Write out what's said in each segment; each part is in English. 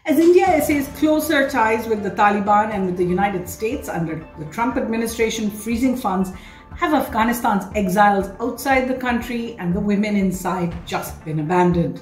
As India essays closer ties with the Taliban and with the United States under the Trump administration freezing funds, have Afghanistan's exiles outside the country and the women inside just been abandoned?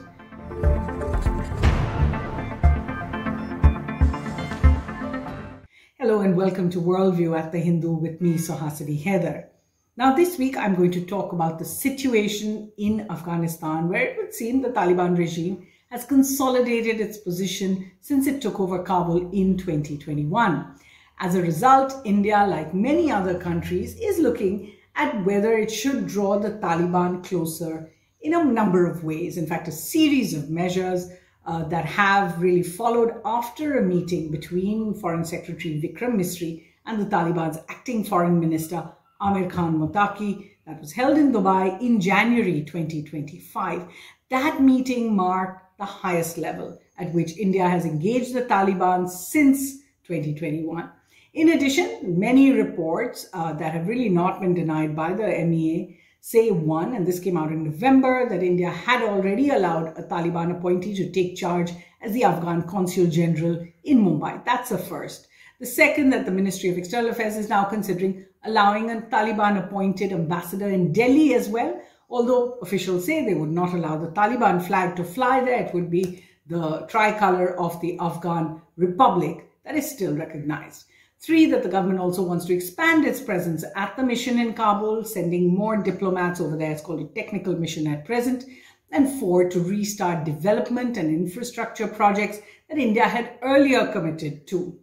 Hello and welcome to Worldview at The Hindu with me, Suhasini Heather. Now this week I'm going to talk about the situation in Afghanistan, where it would seem the Taliban regime has consolidated its position since it took over Kabul in 2021. As a result, India, like many other countries, is looking at whether it should draw the Taliban closer in a number of ways. In fact, a series of measures that have really followed after a meeting between Foreign Secretary Vikram Misri and the Taliban's acting Foreign Minister Amir Muttaqi that was held in Dubai in January 2025. That meeting marked the highest level at which India has engaged the Taliban since 2021. In addition, many reports that have really not been denied by the MEA say one, and this came out in November, that India had already allowed a Taliban appointee to take charge as the Afghan Consul General in Mumbai. That's a first. The second, that the Ministry of External Affairs is now considering allowing a Taliban-appointed ambassador in Delhi as well, although officials say they would not allow the Taliban flag to fly there. It would be the tricolor of the Afghan Republic that is still recognized. Three, that the government also wants to expand its presence at the mission in Kabul, sending more diplomats over there. It's called a technical mission at present. And four, to restart development and infrastructure projects that India had earlier committed to.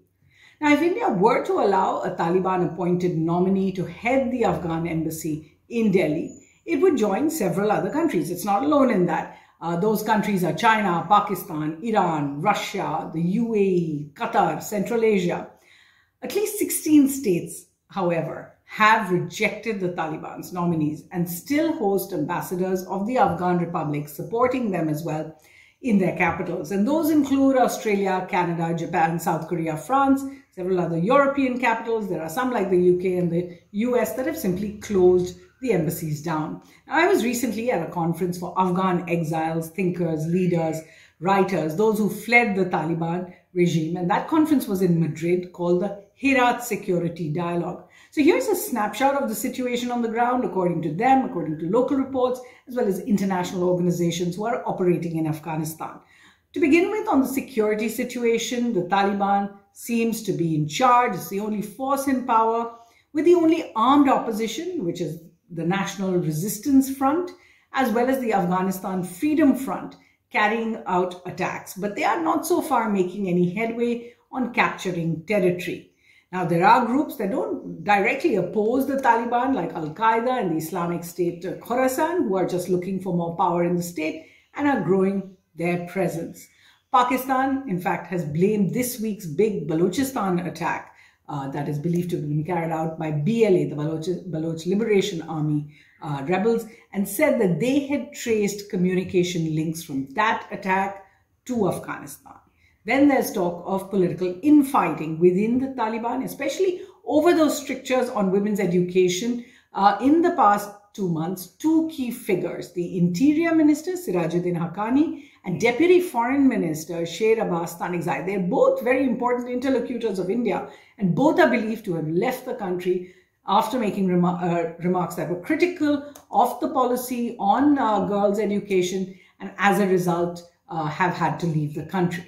Now, if India were to allow a Taliban-appointed nominee to head the Afghan embassy in Delhi, it would join several other countries. It's not alone in that. Those countries are China, Pakistan, Iran, Russia, the UAE, Qatar, Central Asia. At least 16 states, however, have rejected the Taliban's nominees and still host ambassadors of the Afghan Republic supporting them as well in their capitals. And those include Australia, Canada, Japan, South Korea, France, several other European capitals. There are some like the UK and the US that have simply closed the embassies down. Now, I was recently at a conference for Afghan exiles, thinkers, leaders, writers, those who fled the Taliban regime. And that conference was in Madrid, called the Herat Security Dialogue. So here's a snapshot of the situation on the ground, according to them, according to local reports, as well as international organizations who are operating in Afghanistan. To begin with, on the security situation, the Taliban seems to be in charge. It's the only force in power, with the only armed opposition, which is the National Resistance Front, as well as the Afghanistan Freedom Front, carrying out attacks. But they are not so far making any headway on capturing territory. Now, there are groups that don't directly oppose the Taliban, like Al-Qaeda and the Islamic State Khorasan, who are just looking for more power in the state and are growing their presence. Pakistan, in fact, has blamed this week's big Balochistan attack that is believed to have been carried out by BLA, the Baloch Liberation Army rebels, and said that they had traced communication links from that attack to Afghanistan. Then there's talk of political infighting within the Taliban, especially over those strictures on women's education. In the past 2 months, two key figures, the Interior Minister Sirajuddin Haqqani and Deputy Foreign Minister Sher Abbas Tanigzai, they're both very important interlocutors of India, and both are believed to have left the country after making remarks that were critical of the policy on girls' education, and as a result have had to leave the country.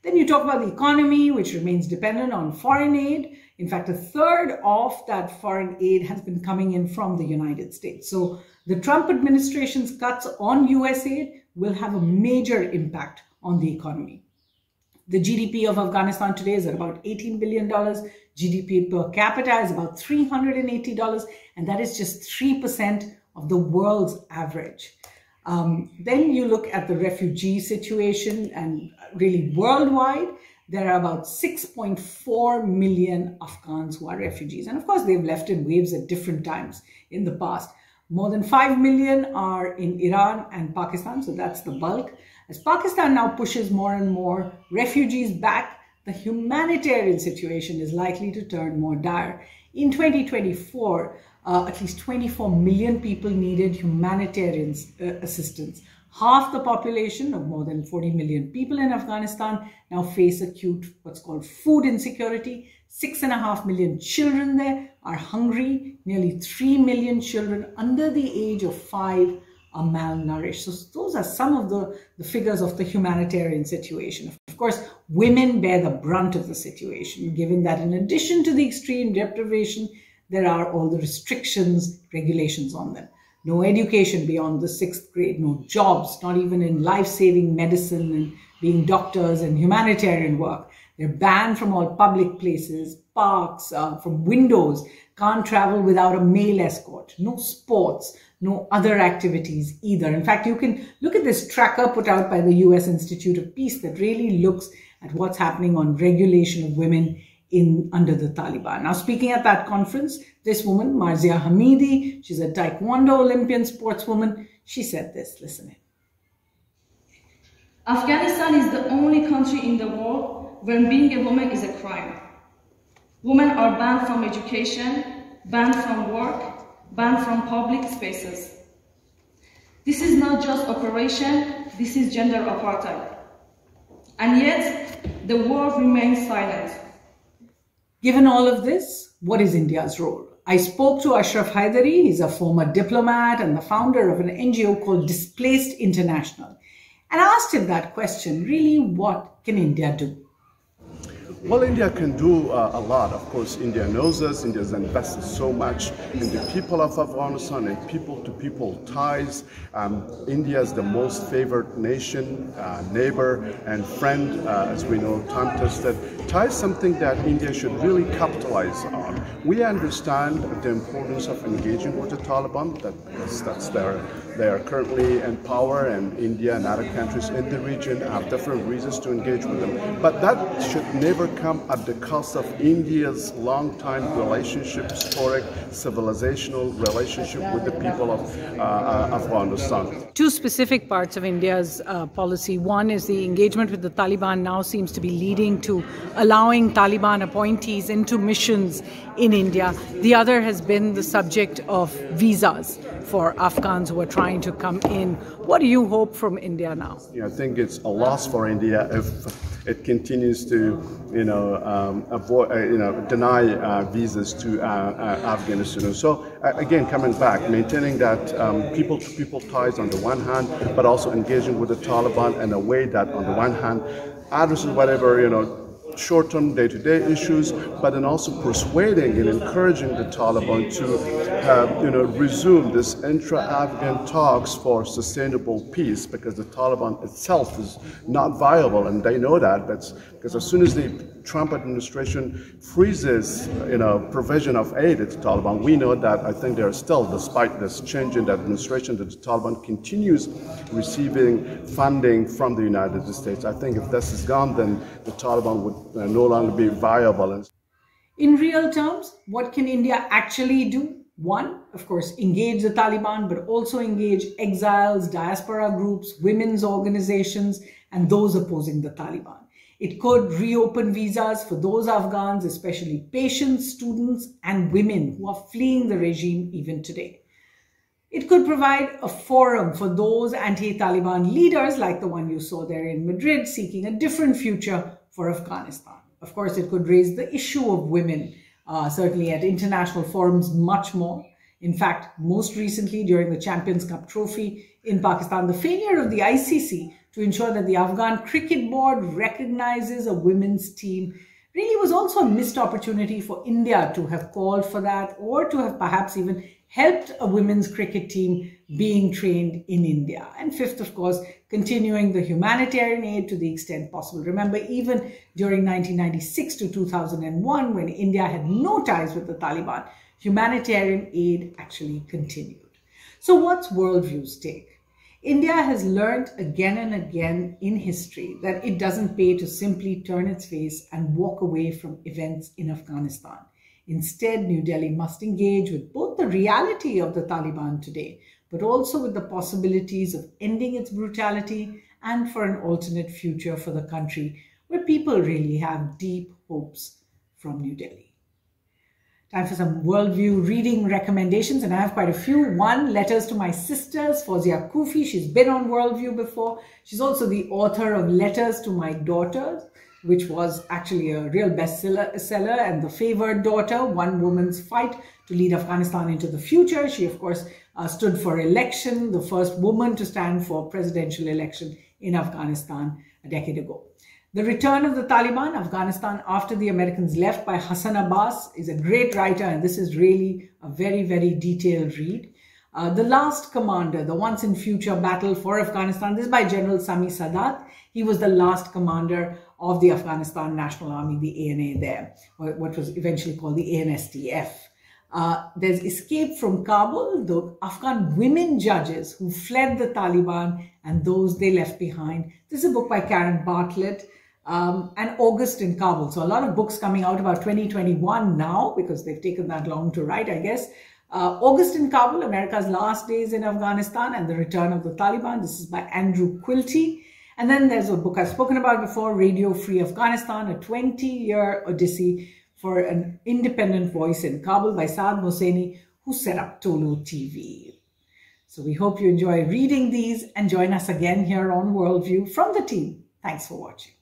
Then you talk about the economy, which remains dependent on foreign aid. In fact, a third of that foreign aid has been coming in from the United States. So the Trump administration's cuts on US aid will have a major impact on the economy. The GDP of Afghanistan today is at about $18 billion. GDP per capita is about $380, and that is just 3% of the world's average. Then you look at the refugee situation, and really worldwide, there are about 6.4 million Afghans who are refugees. And of course, they've left in waves at different times in the past. More than 5 million are in Iran and Pakistan, so that's the bulk. As Pakistan now pushes more and more refugees back, the humanitarian situation is likely to turn more dire. In 2024, at least 24 million people needed humanitarian assistance. Half the population of more than 40 million people in Afghanistan now face acute what's called food insecurity. 6.5 million children there are hungry. Nearly 3 million children under the age of 5 are malnourished. So those are some of the figures of the humanitarian situation. Of course, women bear the brunt of the situation, given that in addition to the extreme deprivation, there are all the restrictions, regulations on them. No education beyond the 6th grade, no jobs, not even in life-saving medicine and being doctors and humanitarian work. They're banned from all public places, parks, from windows, can't travel without a male escort, no sports, no other activities either. In fact, you can look at this tracker put out by the US Institute of Peace that really looks at what's happening on regulation of women under the Taliban. Now, speaking at that conference, this woman, Marzia Hamidi, she's a Taekwondo Olympian sportswoman, she said this, listen in. Afghanistan is the only country in the world where being a woman is a crime. Women are banned from education, banned from work, banned from public spaces. This is not just operation, this is gender apartheid. And yet, the world remains silent. Given all of this, what is India's role? I spoke to Ashraf Haidari. He's a former diplomat and the founder of an NGO called Displaced International. And I asked him that question, really, what can India do? Well, India can do a lot. Of course, India knows us. India has invested so much in the people of Afghanistan and people-to-people ties. India is the most favored nation, neighbor, and friend, as we know, time-tested. Ties something that India should really capitalize on. We understand the importance of engaging with the Taliban. They are currently in power, and India and other countries in the region have different reasons to engage with them. But that should never come at the cost of India's long-time relationship, historic, civilizational relationship with the people of Afghanistan. Two specific parts of India's policy. One is the engagement with the Taliban now seems to be leading to allowing Taliban appointees into missions in India. The other has been the subject of visas for Afghans who are trying to come in. What do you hope from India now? I think it's a loss for India if it continues to, deny visas to Afghanistan. So again, coming back, maintaining that people-to-people ties on the one hand, but also engaging with the Taliban in a way that, on the one hand, addresses whatever short-term, day-to-day issues, but then also persuading and encouraging the Taliban to resume this intra-Afghan talks for sustainable peace, because the Taliban itself is not viable, and they know that. Because as soon as the Trump administration freezes, provision of aid to the Taliban, we know that I think they're still, despite this change in the administration, that the Taliban continues receiving funding from the United States. I think if this is gone, then the Taliban would no longer be viable. In real terms, what can India actually do? One, of course, engage the Taliban, but also engage exiles, diaspora groups, women's organizations, and those opposing the Taliban. It could reopen visas for those Afghans, especially patients, students, and women who are fleeing the regime even today. It could provide a forum for those anti-Taliban leaders like the one you saw there in Madrid seeking a different future for Afghanistan. Of course, it could raise the issue of women, certainly at international forums, much more. In fact, most recently during the Champions Cup trophy in Pakistan, the failure of the ICC to ensure that the Afghan Cricket Board recognizes a women's team really was also a missed opportunity for India to have called for that, or to have perhaps even helped a women's cricket team being trained in India. And fifth, of course, continuing the humanitarian aid to the extent possible. Remember, even during 1996 to 2001, when India had no ties with the Taliban, humanitarian aid actually continued. So what's Worldview's take? India has learned again and again in history that it doesn't pay to simply turn its face and walk away from events in Afghanistan. Instead, New Delhi must engage with both the reality of the Taliban today, but also with the possibilities of ending its brutality and for an alternate future for the country where people really have deep hopes from New Delhi. Time for some Worldview reading recommendations, and I have quite a few. One, Letters to My Sisters, Fawzia Kufi. She's been on Worldview before. She's also the author of Letters to My Daughters, which was actually a real bestseller, and The Favored Daughter, One Woman's Fight to Lead Afghanistan into the Future. She, of course, stood for election, the first woman to stand for presidential election in Afghanistan a decade ago. The Return of the Taliban, Afghanistan After the Americans Left by Hassan Abbas is a great writer, and this is really a very, very detailed read. The Last Commander, The Once and Future Battle for Afghanistan. This is by General Sami Sadat. He was the last commander of the Afghanistan National Army, the ANA there, or what was eventually called the ANSTF. There's Escape from Kabul, the Afghan women judges who fled the Taliban and those they left behind. This is a book by Karen Bartlett. And August in Kabul. So a lot of books coming out about 2021 now, because they've taken that long to write, I guess. August in Kabul, America's Last Days in Afghanistan and the Return of the Taliban. This is by Andrew Quilty. And then there's a book I've spoken about before, Radio Free Afghanistan, a 20-year odyssey for an independent voice in Kabul by Saad Hosseini, who set up Tolu TV. So we hope you enjoy reading these and join us again here on Worldview from the team. Thanks for watching.